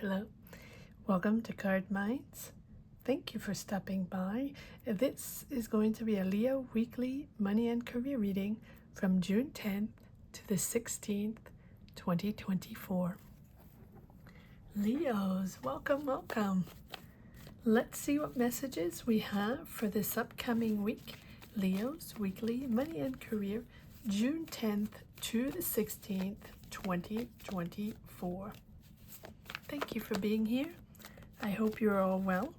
Hello, welcome to Card Minds. Thank you for stopping by. This is going to be a Leo weekly money and career reading from June 10th to the 16th, 2024. Leos, welcome. Let's see what messages we have for this upcoming week. Leo's weekly money and career, June 10th to the 16th, 2024. Thank you for being here. I hope you're all well.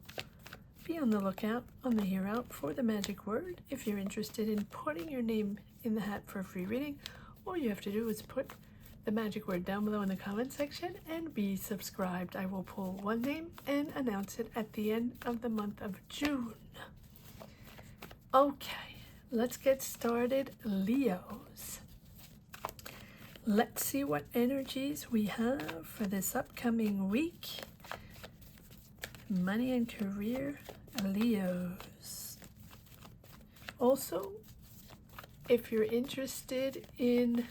Be on the lookout on the here out for the magic word. If you're interested in putting your name in the hat for a free reading, all you have to do is put the magic word down below in the comment section and be subscribed. I will pull one name and announce it at the end of the month of June. Okay, let's get started, Leos. Let's see what energies we have for this upcoming week. Money and career, Leos. Also, if you're interested in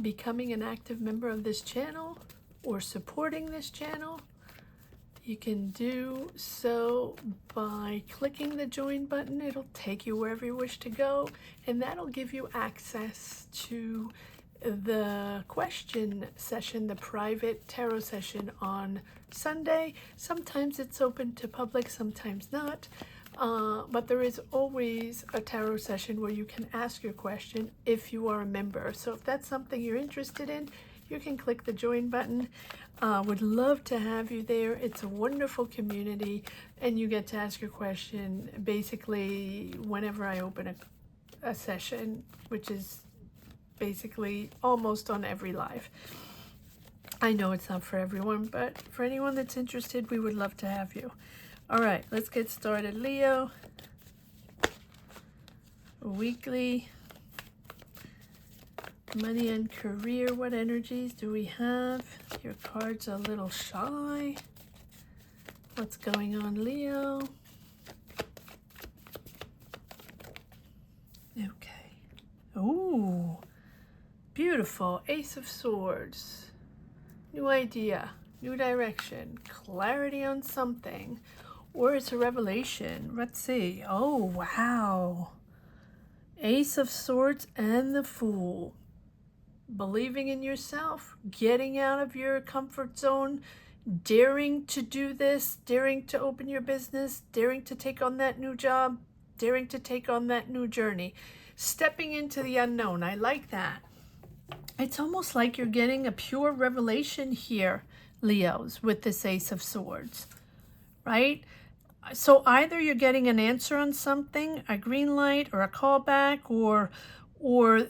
becoming an active member of this channel or supporting this channel, you can do so by clicking the join button. It'll take you wherever you wish to go, and that'll give you access to the question session, the private tarot session on Sunday. Sometimes it's open to public, sometimes not, but there is always a tarot session where you can ask your question if you are a member. So if that's something you're interested in, you can click the join button. Would love to have you there. It's a wonderful community, and you get to ask your question basically whenever I open a session, which is basically almost on every live. I know it's not for everyone, but for anyone that's interested, we would love to have you. All right, let's get started. Leo, weekly money and career. What energies do we have? Your card's a little shy. What's going on, Leo? Okay. Ooh. Beautiful. Ace of Swords. New idea, new direction, clarity on something, or it's a revelation. Let's see. Oh, wow. Ace of Swords and the Fool. Believing in yourself, getting out of your comfort zone, daring to do this, daring to open your business, daring to take on that new job, daring to take on that new journey, stepping into the unknown. I like that. It's almost like you're getting a pure revelation here, Leos, with this Ace of Swords, right? So either you're getting an answer on something, a green light or a callback, or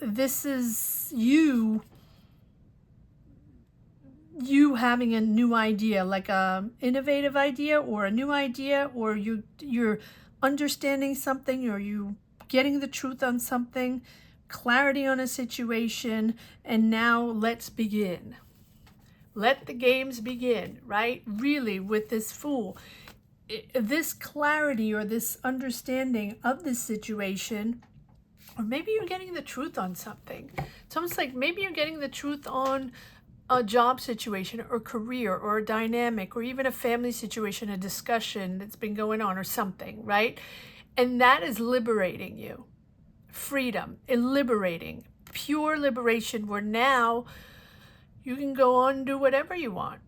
this is you having a new idea, like a innovative idea or a new idea, or you're understanding something, or you getting the truth on something, clarity on a situation, and now let's begin. Let the games begin, right? Really, with this Fool, this clarity or this understanding of this situation, or maybe you're getting the truth on something. It's almost like maybe you're getting the truth on a job situation or career or a dynamic or even a family situation, a discussion that's been going on or something, right? And that is liberating you. Freedom, liberating, pure liberation, where now you can go on and do whatever you want,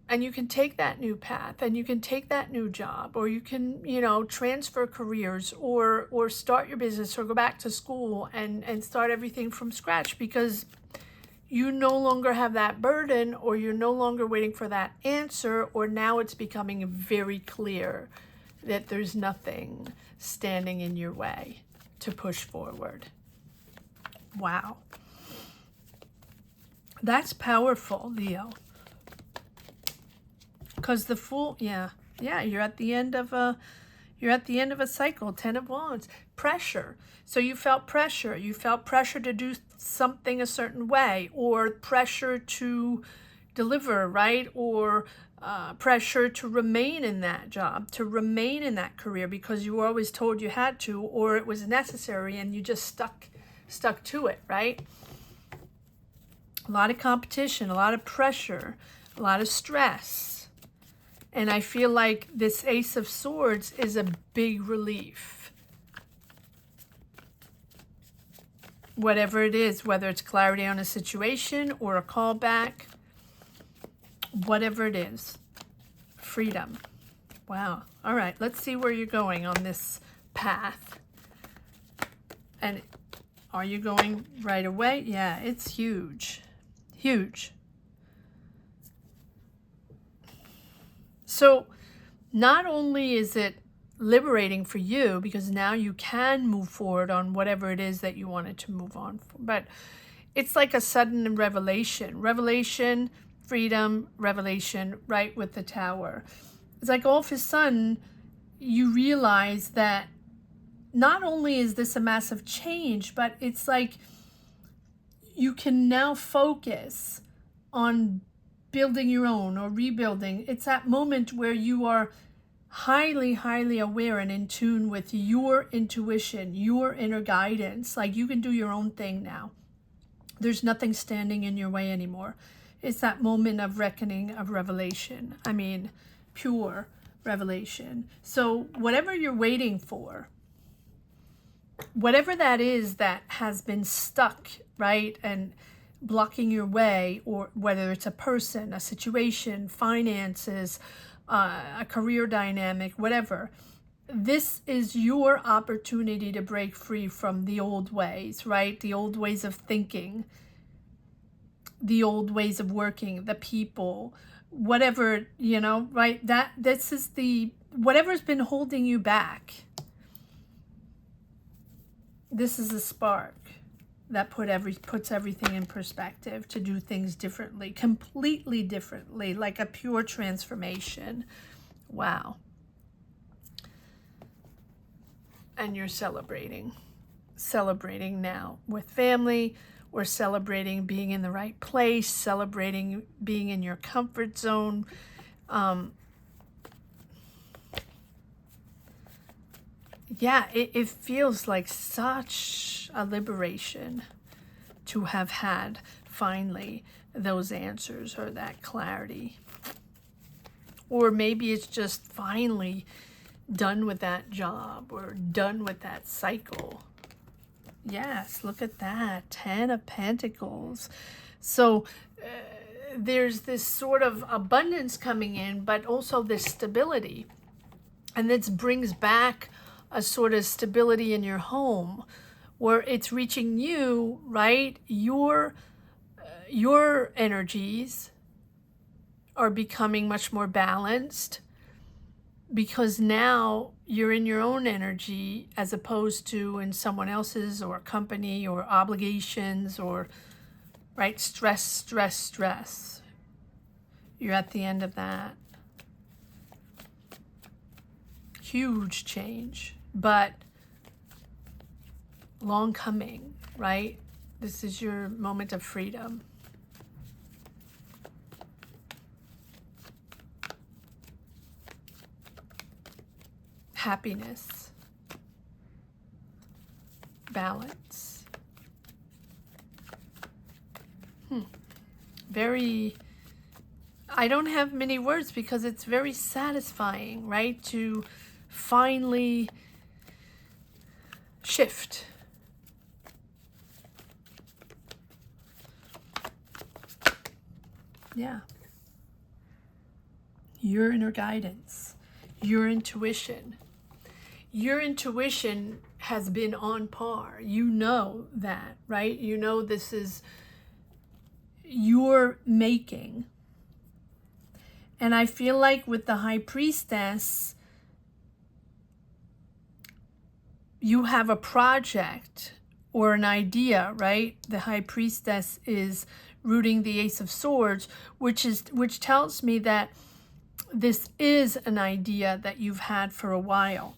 and you can take that new path, and you can take that new job, or you can, transfer careers, or start your business, or go back to school and start everything from scratch, because you no longer have that burden, or you're no longer waiting for that answer, or now it's becoming very clear that there's nothing standing in your way to push forward. Wow. That's powerful, Leo. Because the Fool, yeah, you're at the end of a cycle. 10 of Wands. Pressure. So you felt pressure. You felt pressure to do something a certain way, or pressure to deliver, right? Or pressure to remain in that job, to remain in that career, because you were always told you had to, or it was necessary, and you just stuck to it, right? A lot of competition, a lot of pressure, a lot of stress. And I feel like this Ace of Swords is a big relief. Whatever it is, whether it's clarity on a situation or a callback, whatever it is, freedom. Wow. All right, let's see where you're going on this path. And are you going right away? Yeah, it's huge. Huge. So not only is it liberating for you, because now you can move forward on whatever it is that you wanted to move on for, but it's like a sudden revelation. Revelation, freedom, revelation, right with the Tower. It's like all of a sudden you realize that not only is this a massive change, but it's like you can now focus on building your own or rebuilding. It's that moment where you are highly, highly aware and in tune with your intuition, your inner guidance. Like you can do your own thing now. There's nothing standing in your way anymore. It's that moment of reckoning, of revelation. I mean, pure revelation. So whatever you're waiting for, whatever that is that has been stuck, right, and blocking your way, or whether it's a person, a situation, finances, a career dynamic, whatever, this is your opportunity to break free from the old ways, right? The old ways of thinking, the old ways of working, the people, whatever, you know, right? This is the, whatever's been holding you back. This is a spark that puts everything in perspective, to do things differently, completely differently, like a pure transformation. Wow. And you're celebrating now with family. We're celebrating being in the right place, celebrating being in your comfort zone. Yeah, it feels like such a liberation to have had finally those answers or that clarity. Or maybe it's just finally done with that job or done with that cycle. Yes, look at that, 10 of Pentacles. So there's this sort of abundance coming in, but also this stability. And this brings back a sort of stability in your home, where it's reaching you, right? Your energies are becoming much more balanced, because now you're in your own energy as opposed to in someone else's or company or obligations or, right, stress. You're at the end of that. Huge change, but long coming, right? This is your moment of freedom. Happiness, balance. Very, I don't have many words because it's very satisfying, right? To finally shift. Yeah. Your inner guidance, your intuition. Your intuition has been on par. You know that, right? You know this is your making. And I feel like with the High Priestess, you have a project or an idea, right? The High Priestess is rooting the Ace of Swords, which tells me that this is an idea that you've had for a while,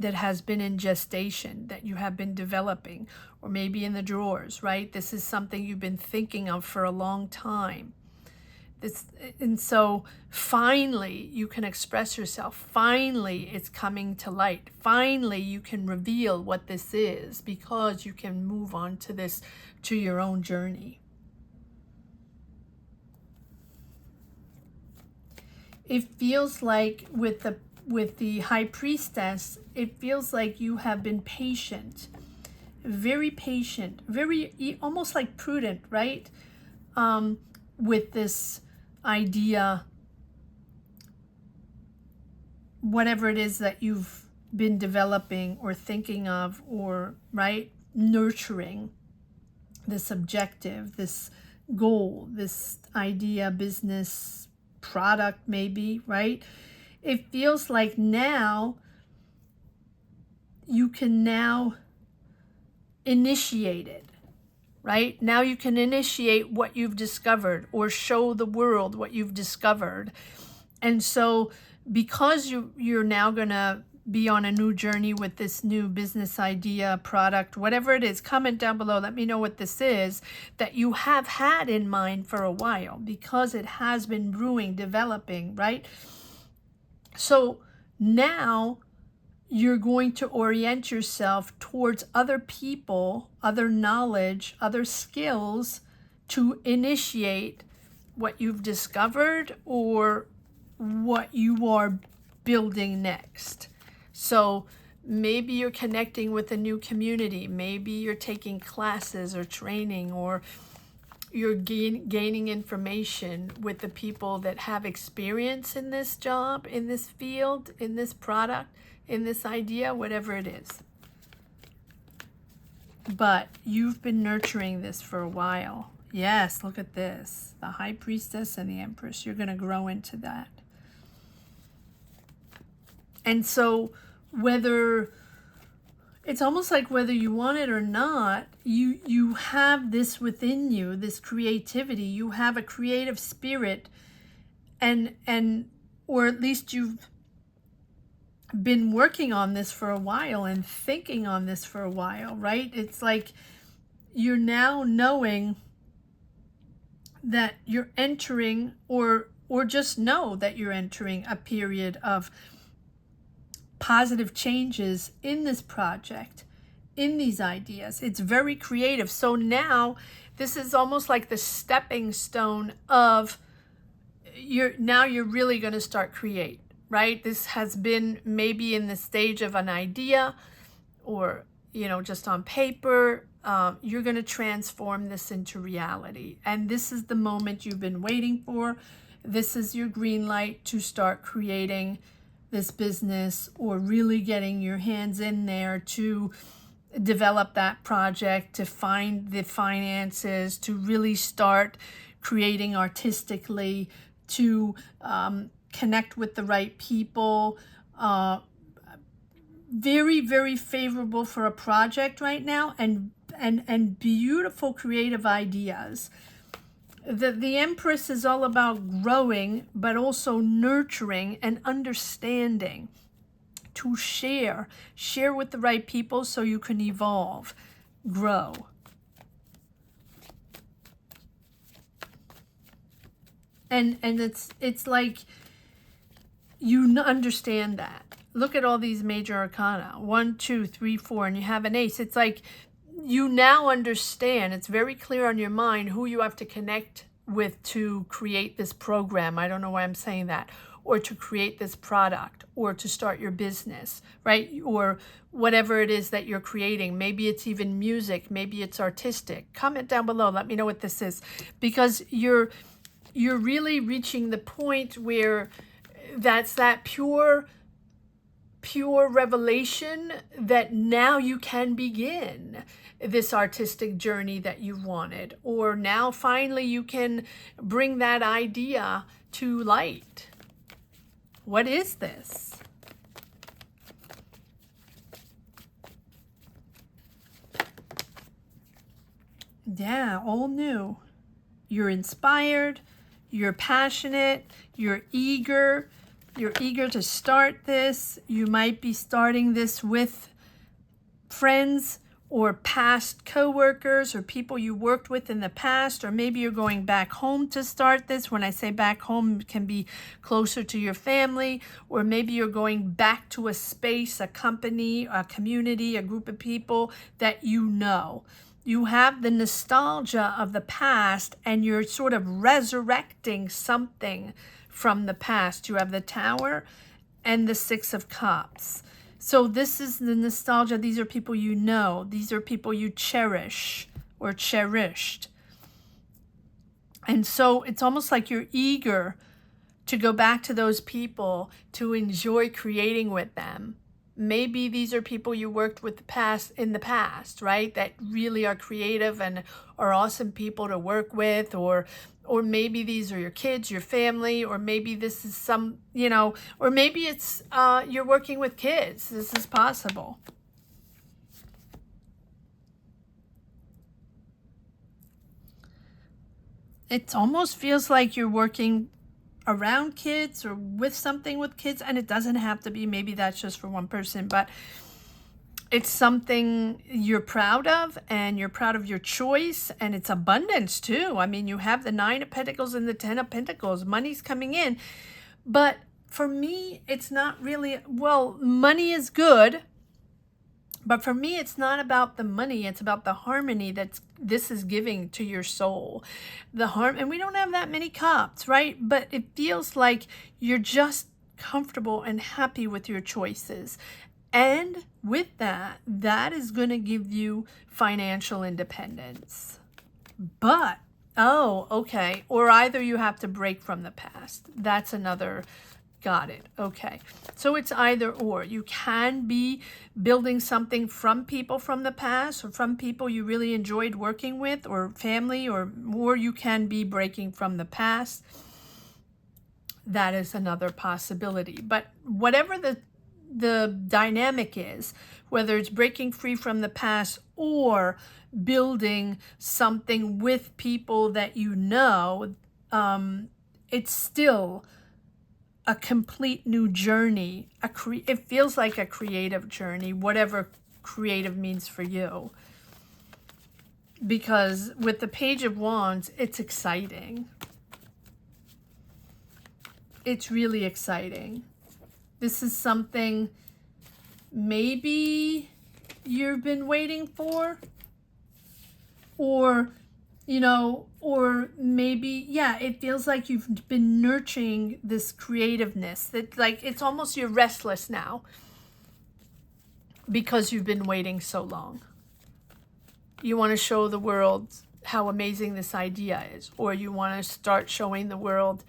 that has been in gestation, that you have been developing, or maybe in the drawers, right? This is something you've been thinking of for a long time. And so finally you can express yourself. Finally it's coming to light. Finally you can reveal what this is, because you can move on to this, to your own journey. It feels like with the High Priestess, it feels like you have been patient, very almost like prudent, right? With this idea, whatever it is that you've been developing or thinking of, or right, nurturing this objective, this goal, this idea, business, product, maybe, right? It feels like now you can now initiate it, right? Now you can initiate what you've discovered or show the world what you've discovered. And so because you're now going to be on a new journey with this new business idea, product, whatever it is, comment down below. Let me know what this is that you have had in mind for a while, because it has been brewing, developing, right? So now you're going to orient yourself towards other people, other knowledge, other skills to initiate what you've discovered or what you are building next. So maybe you're connecting with a new community. Maybe you're taking classes or training, or you're gaining information with the people that have experience in this job, in this field, in this product, in this idea, whatever it is. But you've been nurturing this for a while. Yes, look at this. The High Priestess and the Empress. You're going to grow into that. And so whether, it's almost like whether you want it or not, you have this within you, this creativity. You have a creative spirit, and or at least you've been working on this for a while and thinking on this for a while, right? It's like you're now knowing that you're entering, or just know that you're entering a period of positive changes in this project, in these ideas. It's very creative. So now this is almost like the stepping stone of you're really going to start create, right? This has been maybe in the stage of an idea, or just on paper. You're going to transform this into reality, and this is the moment you've been waiting for. This is your green light to start creating this business, or really getting your hands in there to develop that project, to find the finances, to really start creating artistically, to connect with the right people. Very, very favorable for a project right now, and beautiful creative ideas. The Empress is all about growing, but also nurturing and understanding, to share with the right people so you can evolve, grow. And it's like you understand that. Look at all these major arcana, 1, 2, 3, 4, and you have an ace. It's like you now understand, it's very clear on your mind who you have to connect with to create this program. I don't know why I'm saying that. Or to create this product, or to start your business, right? Or whatever it is that you're creating. Maybe it's even music, maybe it's artistic. Comment down below, let me know what this is. Because you're really reaching the point where that's that pure revelation that now you can begin this artistic journey that you wanted, or now finally you can bring that idea to light. What is this? Yeah, all new. You're inspired, you're passionate, you're eager to start this. You might be starting this with friends or past co-workers or people you worked with in the past, or maybe you're going back home to start this. When I say back home, it can be closer to your family, or maybe you're going back to a space, a company, a community, a group of people that you know. You have the nostalgia of the past, and you're sort of resurrecting something from the past. You have the Tower and the Six of Cups. So this is the nostalgia. These are people you know. These are people you cherish or cherished. And so it's almost like you're eager to go back to those people, to enjoy creating with them. Maybe these are people you worked with in the past, right? That really are creative and are awesome people to work with, or maybe these are your kids, your family, or maybe this is some, or maybe it's you're working with kids. This is possible. It almost feels like you're working around kids or with something with kids, and it doesn't have to be. Maybe that's just for one person, but it's something you're proud of, and you're proud of your choice, and it's abundance too. I mean, you have the Nine of Pentacles and the Ten of Pentacles. Money's coming in, but for me, it's not really, well, money is good, but for me, it's not about the money. It's about the harmony this is giving to your soul. And we don't have that many cups, right? But it feels like you're just comfortable and happy with your choices. And with that is going to give you financial independence. But, okay. Or either you have to break from the past. That's another. Got it. Okay. So it's either or. You can be building something from people from the past, or from people you really enjoyed working with, or family, or you can be breaking from the past. That is another possibility. But whatever the dynamic is, whether it's breaking free from the past or building something with people that you know, it's still a complete new journey. It feels like a creative journey, whatever creative means for you. Because with the Page of Wands, it's exciting. It's really exciting. This is something maybe you've been waiting for, or or maybe, it feels like you've been nurturing this creativeness, that like it's almost you're restless now because you've been waiting so long. You want to show the world how amazing this idea is, or you want to start showing the world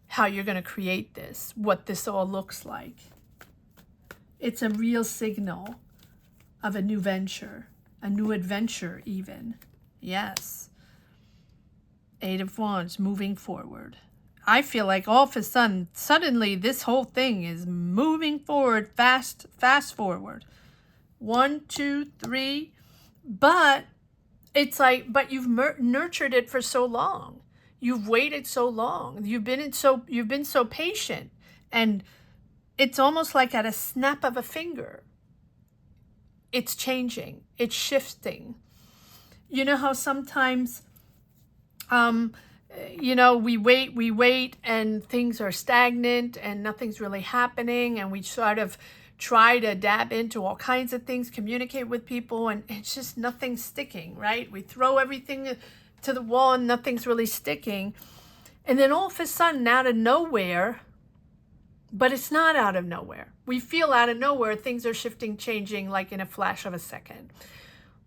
how you're going to create this, what this all looks like. It's a real signal of a new venture, a new adventure even. Yes. Eight of Wands, moving forward. I feel like all of a sudden, suddenly this whole thing is moving forward, fast forward. 1, 2, 3. But it's like, but you've nurtured it for so long. You've waited so long. You've been so patient, and it's almost like at a snap of a finger, it's changing. It's shifting. You know how sometimes we wait and things are stagnant and nothing's really happening, and we sort of try to dab into all kinds of things, communicate with people, and it's just nothing's sticking, right? We throw everything to the wall and nothing's really sticking. And then all of a sudden, out of nowhere, but it's not out of nowhere. We feel out of nowhere, things are shifting, changing like in a flash of a second.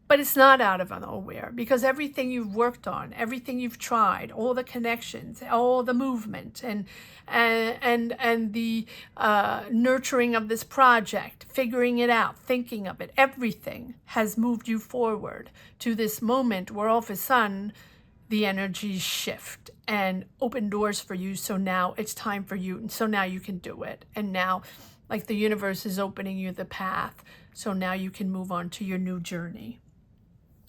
But it's not out of nowhere, because everything you've worked on, everything you've tried, all the connections, all the movement, and the nurturing of this project, figuring it out, thinking of it, everything has moved you forward to this moment where all of a sudden the energies shift and open doors for you. So now it's time for you, and so now you can do it. And now, like, the universe is opening you the path, so now you can move on to your new journey.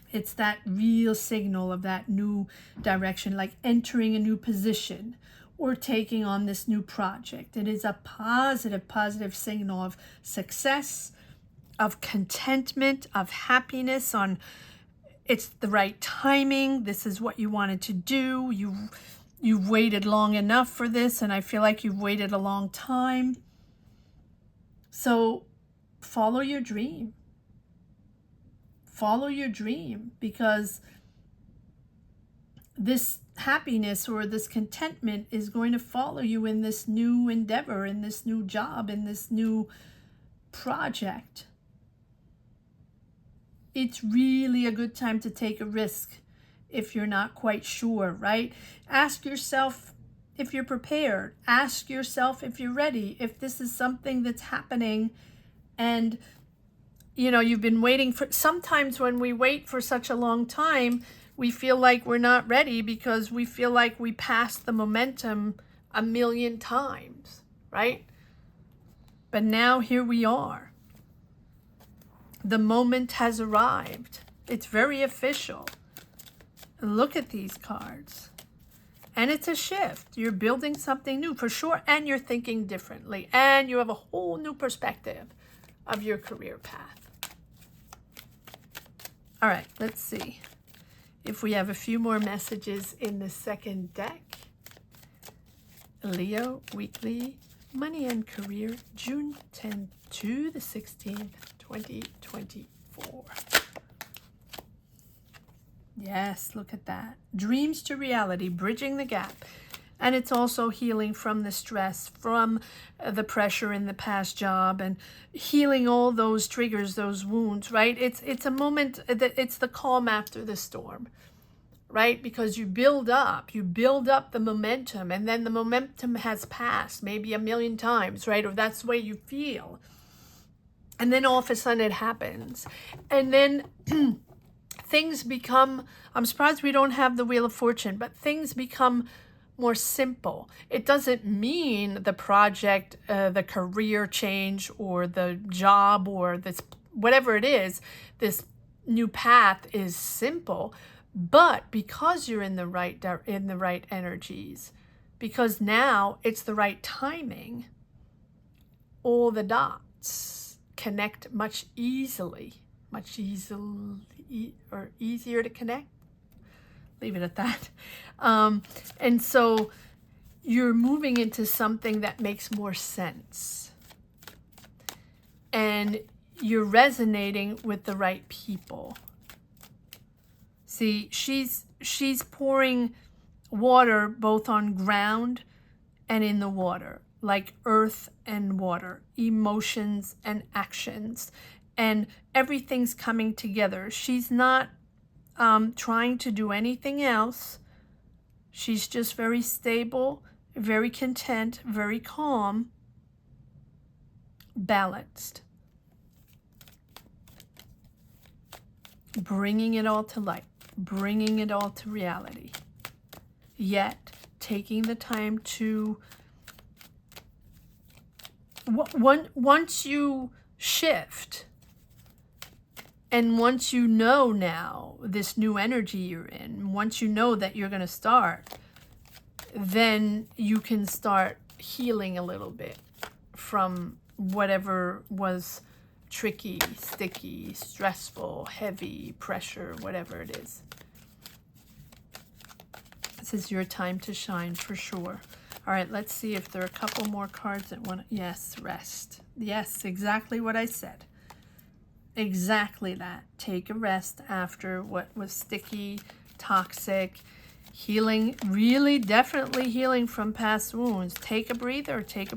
It's that real signal of that new direction, like entering a new position or taking on this new project. It is a positive signal of success, of contentment, of happiness. It's the right timing. This is what you wanted to do. You've waited long enough for this, and I feel like you've waited a long time. So follow your dream. follow your dream, because this happiness or this contentment is going to follow you in this new endeavor, in this new job, in this new project. It's really a good time to take a risk if you're not quite sure, right? Ask yourself if you're prepared. Ask yourself if you're ready, if this is something that's happening and you've been waiting for. Sometimes when we wait for such a long time, we feel like we're not ready because we feel like we passed the momentum a million times, right? But now here we are. The moment has arrived. It's very official. Look at these cards. And it's a shift. You're building something new for sure, and you're thinking differently, and you have a whole new perspective of your career path. All right, let's see if we have a few more messages in the second deck. Leo, weekly, money and career, June 10th to the 16th, 2024. Yes, look at that. Dreams to reality, bridging the gap. And it's also healing from the stress, from the pressure in the past job, and healing all those triggers, those wounds, right? It's a moment that it's the calm after the storm, right? Because you build up the momentum, and then the momentum has passed maybe a million times, right? Or that's the way you feel. And then all of a sudden it happens. And then things become, I'm surprised we don't have the Wheel of Fortune, but things become more simple. It doesn't mean the project, the career change, or the job, or this, whatever it is, this new path is simple. But because you're in the right energies, because now it's the right timing, all the dots connect much easier to connect. Leave it at that. And so you're moving into something that makes more sense. And you're resonating with the right people. See, she's pouring water both on ground and in the water, like earth and water, emotions and actions, and everything's coming together. She's not trying to do anything else. She's just very stable, very content, very calm, balanced, bringing it all to light, bringing it all to reality, yet taking the time to, once you shift, and once you know now this new energy you're in, once you know that you're going to start, then you can start healing a little bit from whatever was tricky, sticky, stressful, heavy, pressure, whatever it is. This is your time to shine for sure. All right, let's see if there are a couple more cards that want to, yes, rest. Yes, exactly what I said. Exactly that. Take a rest after what was sticky, toxic, healing, really definitely healing from past wounds. Take a breather, take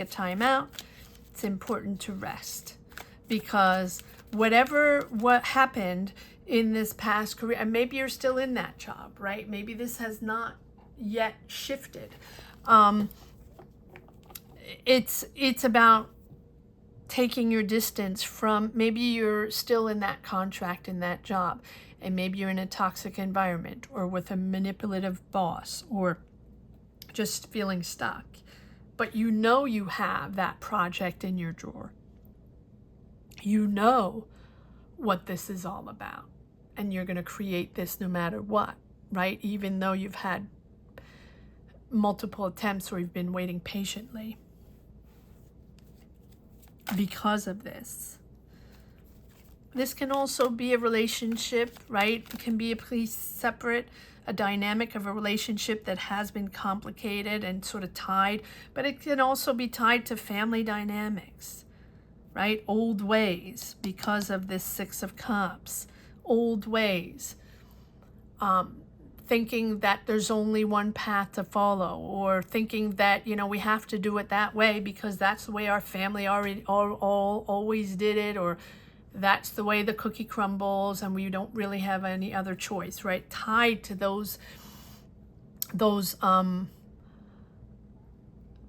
a time out. It's important to rest, because what happened in this past career, and maybe you're still in that job, right? Maybe this has not yet shifted. It's about taking your distance from, maybe you're still in that contract, in that job, and maybe you're in a toxic environment, or with a manipulative boss, or just feeling stuck. But you know you have that project in your drawer. You know what this is all about, and you're going to create this no matter what, right? Even though you've had multiple attempts or you've been waiting patiently. Because of this. This can also be a relationship, right? It can be a dynamic of a relationship that has been complicated and sort of tied, but it can also be tied to family dynamics. right? Old ways, because of this Six of Cups. Old ways. Thinking that there's only one path to follow, or thinking that, you know, we have to do it that way because that's the way our family always did it, or that's the way the cookie crumbles and we don't really have any other choice, right? Tied to those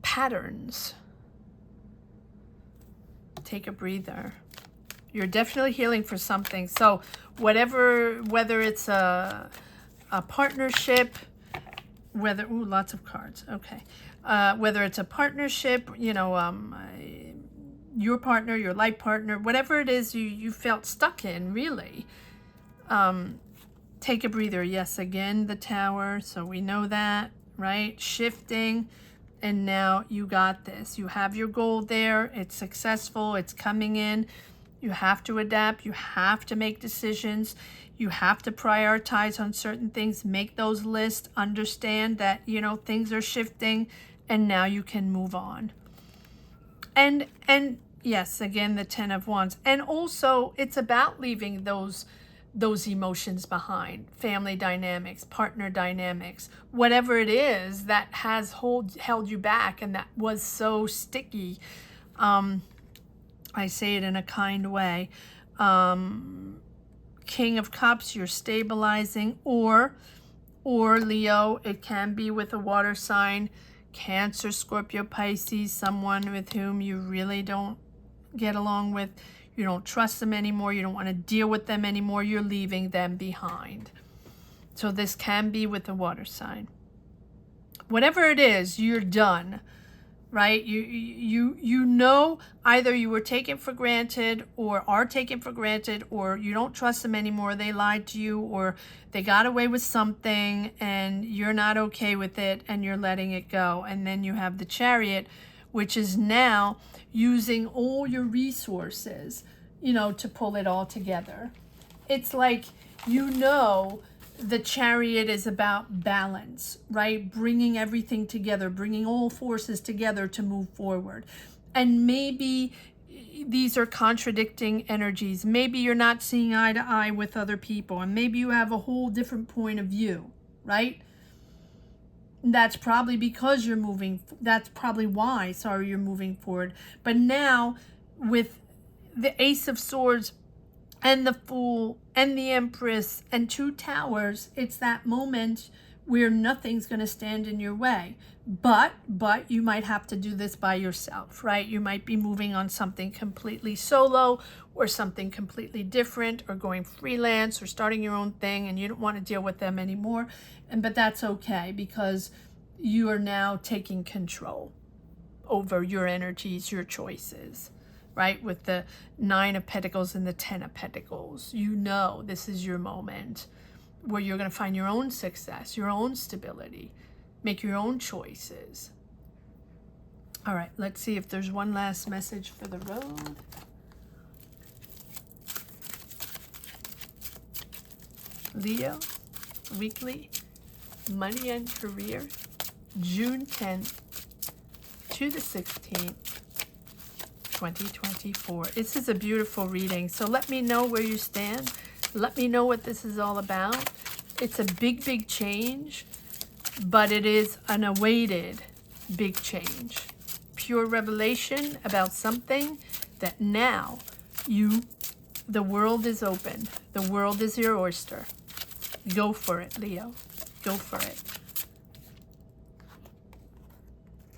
patterns. Take a breather. You're definitely healing for something. So whether it's a partnership, lots of cards. Okay. Whether it's a partnership, you know, your partner, your life partner, whatever it is you felt stuck in, really. Take a breather. Yes, again, the Tower. So we know that, right? Shifting. And now you got this. You have your goal there. It's successful. It's coming in. You have to adapt. You have to make decisions. You have to prioritize on certain things. Make those lists. Understand that, you know, things are shifting. And now you can move on. And yes, again, the Ten of Wands. And also, it's about leaving those emotions behind. Family dynamics, partner dynamics, whatever it is that has held you back and that was so sticky. I say it in a kind way. King of Cups, you're stabilizing, or Leo, it can be with a water sign, Cancer, Scorpio, Pisces, someone with whom you really don't get along with. You don't trust them anymore. You don't want to deal with them anymore. You're leaving them behind. So this can be with a water sign. Whatever it is, you're done, right? You know, either you were taken for granted or are taken for granted, or you don't trust them anymore. They lied to you, or they got away with something and you're not okay with it and you're letting it go. And then you have the Chariot, which is now using all your resources, you know, to pull it all together. It's like, you know, the Chariot is about balance, right? Bringing everything together, bringing all forces together to move forward. And maybe these are contradicting energies. Maybe you're not seeing eye to eye with other people, and maybe you have a whole different point of view, right? That's probably because you're moving. That's probably why, you're moving forward. But now with the Ace of Swords and the Fool and the Empress and 2 Towers, it's that moment where nothing's going to stand in your way. But you might have to do this by yourself, right? You might be moving on something completely solo, or something completely different, or going freelance, or starting your own thing, and you don't want to deal with them anymore. But that's okay, because you are now taking control over your energies, your choices, right? With the 9 of Pentacles and the 10 of Pentacles, you know this is your moment where you're going to find your own success, your own stability, make your own choices. All right, let's see if there's one last message for the road. Leo, weekly, money and career, June 10th to the 16th, 2024. This is a beautiful reading. So let me know where you stand. Let me know what this is all about. It's a big, big change, but it is an awaited big change. Pure revelation about something that now the world is open. The world is your oyster. Go for it, Leo. Go for it.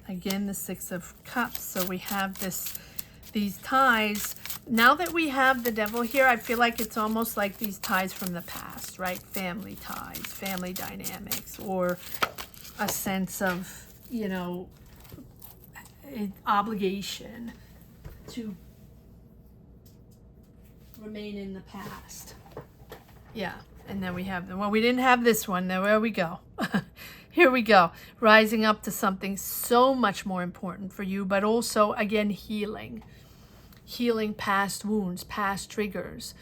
Again, the 6 of Cups. So we have these ties. Now that we have the Devil here, I feel like it's almost like these ties from the past, right? Family ties, family dynamics, or a sense of, you know, obligation to remain in the past. Yeah. And then we have well, we didn't have this one. Now, where we go. Here we go. Rising up to something so much more important for you, but also, again, healing. Healing past wounds, past triggers,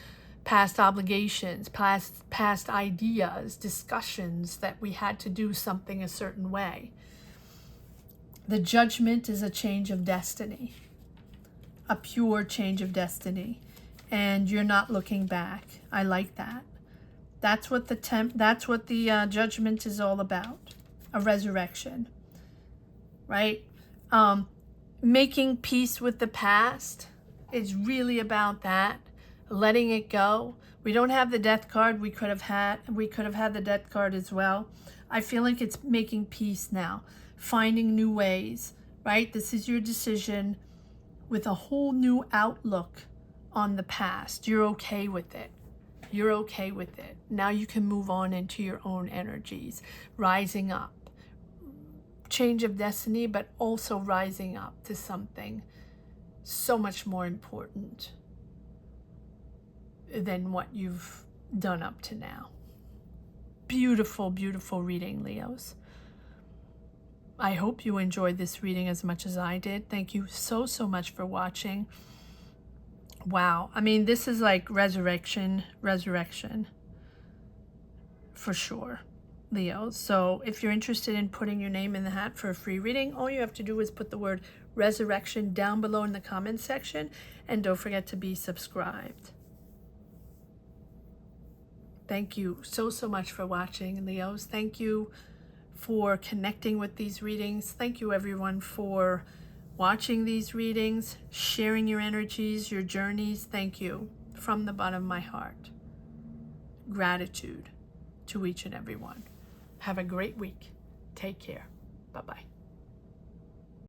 past obligations, past ideas, discussions that we had to do something a certain way. The Judgment is a change of destiny. a pure change of destiny, and you're not looking back. I like that. That's what the judgment is all about, a resurrection, right? Making peace with the past is really about that, letting it go. We don't have the death card. We could have had the death card as well. I feel like it's making peace now, finding new ways, right? This is your decision with a whole new outlook on the past. You're okay with it. You're okay with it. Now you can move on into your own energies, rising up. Change of destiny, but also rising up to something so much more important than what you've done up to now. Beautiful, beautiful reading, Leos. I hope you enjoyed this reading as much as I did. Thank you so, so much for watching. Wow. I mean, this is like resurrection for sure, Leo. So if you're interested in putting your name in the hat for a free reading, all you have to do is put the word resurrection down below in the comment section, and don't forget to be subscribed. Thank you so, so much for watching, Leos. Thank you for connecting with these readings. Thank you, everyone, for watching these readings, sharing your energies, your journeys. Thank you from the bottom of my heart. Gratitude to each and every one. Have a great week. Take care. Bye-bye.